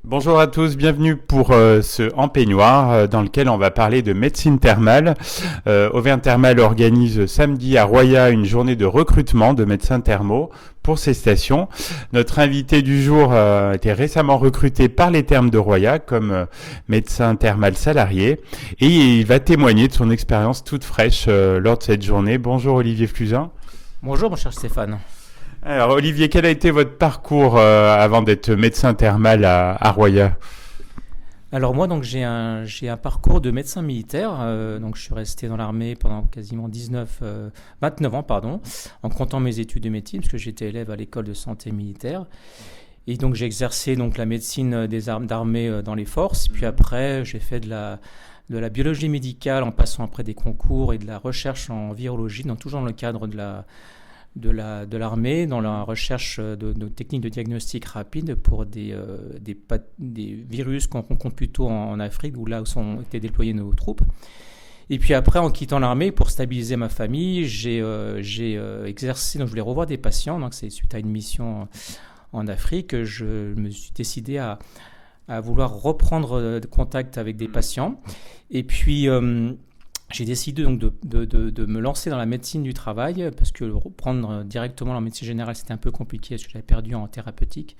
Bonjour à tous, bienvenue pour ce En Peignoir dans lequel on va parler de médecine thermale. Auvergne Thermale organise samedi à Roya une journée de recrutement de médecins thermaux pour ces stations. Notre invité du jour a été récemment recruté par les thermes de Roya comme médecin thermal salarié et il va témoigner de son expérience toute fraîche lors de cette journée. Bonjour Olivier Flusin. Bonjour mon cher Stéphane. Alors Olivier, quel a été votre parcours avant d'être médecin thermal à Roya? Alors moi donc j'ai un parcours de médecin militaire, donc je suis resté dans l'armée pendant quasiment 29 ans pardon, en comptant mes études de médecine parce que j'étais élève à l'école de santé militaire. Et donc j'ai exercé donc la médecine des armes d'armée dans les forces, puis après j'ai fait de la biologie médicale en passant après des concours et de la recherche en virologie, donc toujours dans le cadre de l'armée, dans la recherche de techniques de diagnostic rapide pour des virus qu'on rencontre plutôt en Afrique, où là où sont été déployées nos troupes. Et puis après, en quittant l'armée, pour stabiliser ma famille, j'ai exercé, donc je voulais revoir des patients, donc c'est suite à une mission en Afrique, je me suis décidé à vouloir reprendre contact avec des patients. Et puis j'ai décidé donc de me lancer dans la médecine du travail parce que reprendre directement la médecine générale c'était un peu compliqué parce que j'avais perdu en thérapeutique.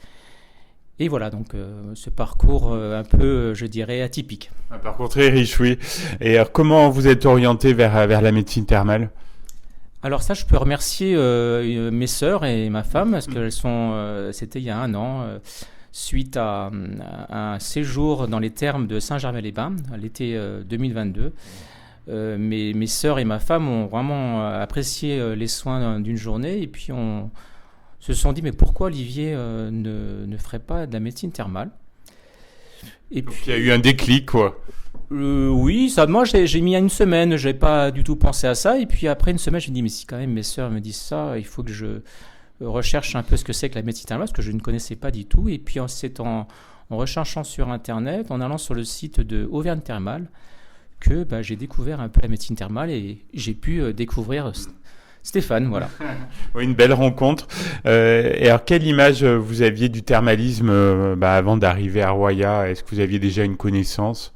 Et voilà donc ce parcours un peu, je dirais, atypique. Un parcours très riche, oui. Et alors, comment vous êtes orienté vers la médecine thermale? Alors ça, je peux remercier mes sœurs et ma femme parce qu'elles sont, c'était il y a un an. Suite à un séjour dans les thermes de Saint-Gervais-les-Bains, à l'été 2022. Mes sœurs et ma femme ont vraiment apprécié les soins d'une journée et puis on se sont dit mais pourquoi Olivier ne ferait pas de la médecine thermale. Et Donc, puis il y a eu un déclic, quoi. oui, ça, moi j'ai mis une semaine, j'ai pas du tout pensé à ça et puis après une semaine j'ai dit mais si quand même mes sœurs me disent ça, il faut que je recherche un peu ce que c'est que la médecine thermale parce que je ne connaissais pas du tout et puis en recherchant sur internet, en allant sur le site de Auvergne Thermale que j'ai découvert un peu la médecine thermale et j'ai pu découvrir Stéphane, voilà. Oui, une belle rencontre. Et alors, quelle image vous aviez du thermalisme avant d'arriver à Roya? Est-ce que vous aviez déjà une connaissance?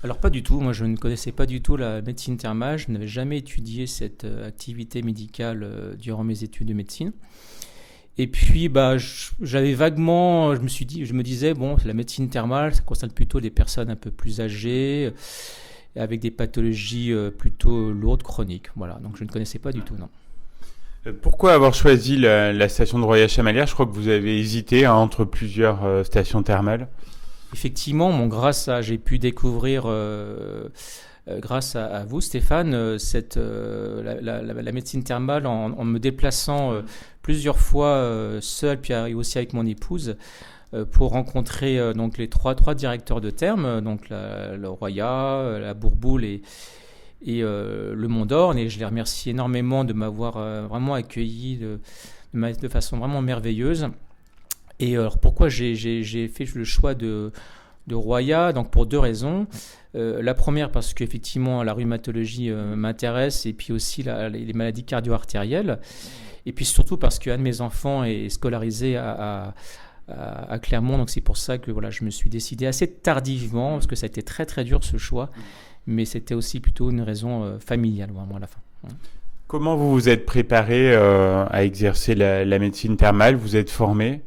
Alors pas du tout, moi je ne connaissais pas du tout la médecine thermale, je n'avais jamais étudié cette activité médicale durant mes études de médecine. Et puis j'avais vaguement, je me disais bon, la médecine thermale, ça concerne plutôt des personnes un peu plus âgées, avec des pathologies plutôt lourdes, chroniques. Voilà, donc je ne connaissais pas du tout, non. Pourquoi avoir choisi la station de Roya-Chamalières? Je crois que vous avez hésité entre plusieurs stations thermales. Effectivement, j'ai pu découvrir, grâce à vous, Stéphane, la médecine thermale en me déplaçant plusieurs fois seul, puis aussi avec mon épouse, pour rencontrer donc les trois directeurs de terme, donc le Roya, la Bourboule et le Mont d'Orne. Et je les remercie énormément de m'avoir vraiment accueilli de façon vraiment merveilleuse. Et alors pourquoi j'ai fait le choix de Roya? Donc pour deux raisons. La première parce qu'effectivement la rhumatologie m'intéresse et puis aussi les maladies cardio-artérielles. Et puis surtout parce qu'un de mes enfants est scolarisé à Clermont, donc c'est pour ça que voilà, je me suis décidé assez tardivement, parce que ça a été très très dur ce choix, mais c'était aussi plutôt une raison familiale vraiment à la fin. Comment vous vous êtes préparé à exercer la médecine thermale? Vous êtes formé?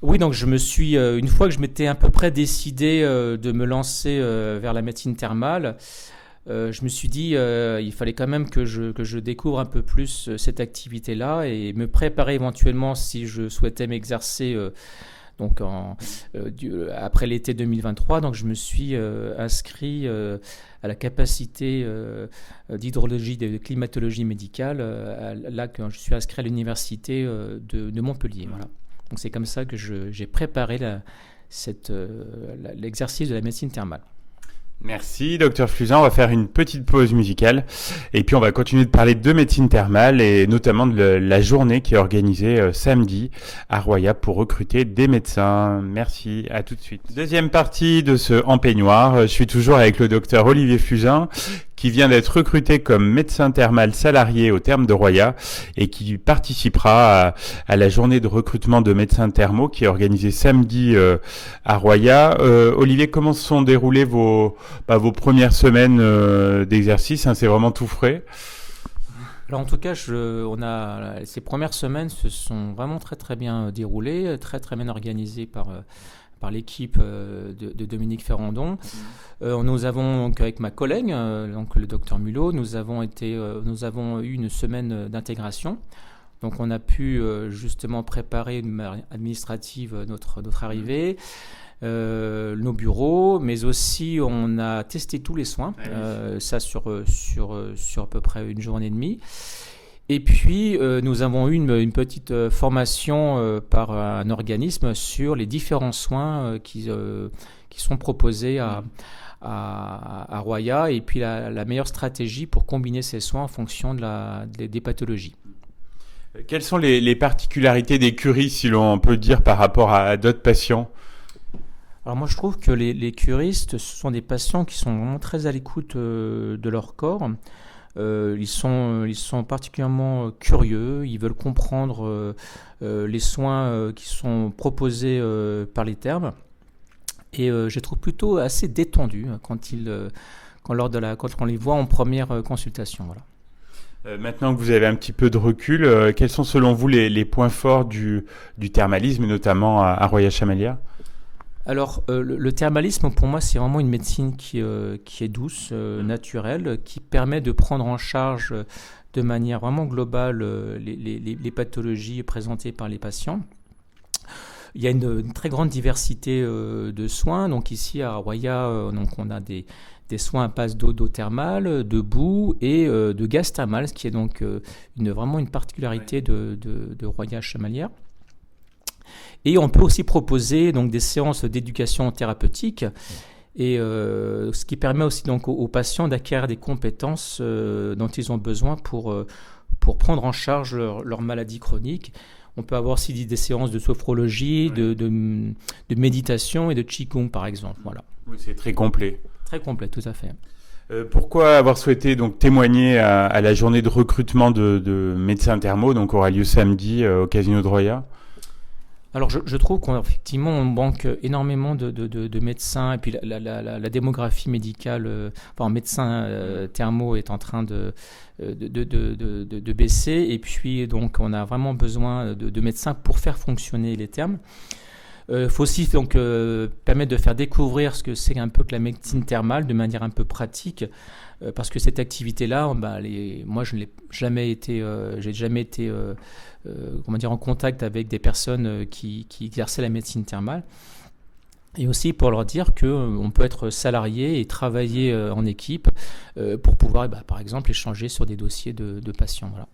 Oui, donc je me suis, une fois que je m'étais à peu près décidé de me lancer vers la médecine thermale, je me suis dit il fallait quand même que je découvre un peu plus cette activité-là et me préparer éventuellement si je souhaitais m'exercer donc après l'été 2023. Donc je me suis inscrit à la capacité d'hydrologie et de climatologie médicale, là que je suis inscrit à l'université de Montpellier. Voilà. Donc c'est comme ça que j'ai préparé l'exercice de la médecine thermale. Merci, docteur Flusin. On va faire une petite pause musicale et puis on va continuer de parler de médecine thermale et notamment de la journée qui est organisée samedi à Roya pour recruter des médecins. Merci, à tout de suite. Deuxième partie de ce En Peignoir. Je suis toujours avec le docteur Olivier Flusin qui vient d'être recruté comme médecin thermal salarié au terme de Roya et qui participera à la journée de recrutement de médecins thermaux qui est organisée samedi à Roya. Olivier, comment se sont déroulées vos premières semaines d'exercice, hein? C'est vraiment tout frais. Alors en tout cas, ces premières semaines se sont vraiment très très bien déroulées, très très bien organisées par l'équipe de Dominique Ferrandon. Nous avons donc avec ma collègue, donc le docteur Mulot, nous avons eu une semaine d'intégration. Donc on a pu justement préparer de manière administrative notre arrivée. Nos bureaux, mais aussi on a testé tous les soins, ça sur à peu près une journée et demie. Et puis nous avons eu une petite formation par un organisme sur les différents soins qui sont proposés à Roya, et puis la meilleure stratégie pour combiner ces soins en fonction des pathologies. Quelles sont les particularités des curistes, si l'on peut dire, par rapport à d'autres patients ? Alors moi je trouve que les curistes, ce sont des patients qui sont vraiment très à l'écoute de leur corps. Ils sont particulièrement curieux, ils veulent comprendre les soins qui sont proposés par les thermes. Et je les trouve plutôt assez détendus quand on les voit en première consultation. Voilà. Maintenant que vous avez un petit peu de recul, quels sont selon vous les points forts du thermalisme, notamment à Roya Chamalia ? Alors, le thermalisme, pour moi, c'est vraiment une médecine qui est douce, naturelle, qui permet de prendre en charge de manière vraiment globale les pathologies présentées par les patients. Il y a une très grande diversité de soins. Donc ici, à Roya, on a des soins à base d'eau thermale, de boue et de gaz thermal, ce qui est donc vraiment une particularité de Roya Chamalia. Et on peut aussi proposer donc des séances d'éducation thérapeutique, et ce qui permet aussi donc aux patients d'acquérir des compétences dont ils ont besoin pour prendre en charge leur maladie chronique. On peut avoir aussi des séances de sophrologie, de méditation et de qigong par exemple. Voilà. Oui, c'est très complet. Très complet, tout à fait. Pourquoi avoir souhaité donc témoigner à la journée de recrutement de médecins thermaux, donc aura lieu samedi au Casino de Roya ? Alors je trouve qu'effectivement on manque énormément de médecins, et puis la démographie médicale, médecins thermaux est en train de baisser, et puis donc on a vraiment besoin de médecins pour faire fonctionner les thermes. Faut aussi donc permettre de faire découvrir ce que c'est un peu que la médecine thermale de manière un peu pratique, parce que cette activité-là, moi je n'ai jamais été, en contact avec des personnes qui exerçaient la médecine thermale. Et aussi pour leur dire qu'on peut être salarié et travailler en équipe pour pouvoir, par exemple, échanger sur des dossiers de patients. Voilà.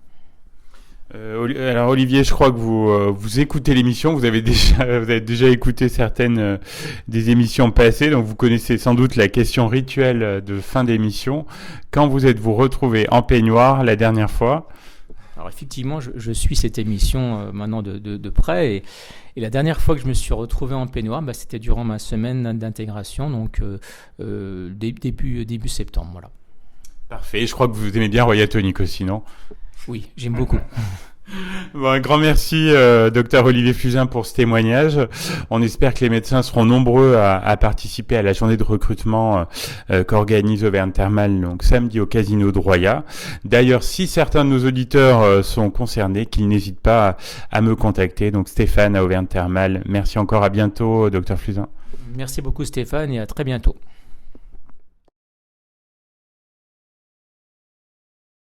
Alors Olivier, je crois que vous écoutez l'émission, vous avez déjà écouté certaines des émissions passées, donc vous connaissez sans doute la question rituelle de fin d'émission. Quand vous êtes-vous retrouvé en peignoir la dernière fois ? Alors effectivement, je suis cette émission maintenant de près, et la dernière fois que je me suis retrouvé en peignoir, c'était durant ma semaine d'intégration, donc début septembre. Voilà. Parfait, je crois que vous aimez bien Roya Tonic aussi, non ? Oui, j'aime beaucoup. Bon, un grand merci, docteur Olivier Fusain, pour ce témoignage. On espère que les médecins seront nombreux à participer à la journée de recrutement qu'organise Auvergne Thermal, donc samedi au Casino de Roya. D'ailleurs, si certains de nos auditeurs sont concernés, qu'ils n'hésitent pas à me contacter. Donc Stéphane à Auvergne Thermal. Merci encore, à bientôt, docteur Fusain. Merci beaucoup Stéphane, et à très bientôt.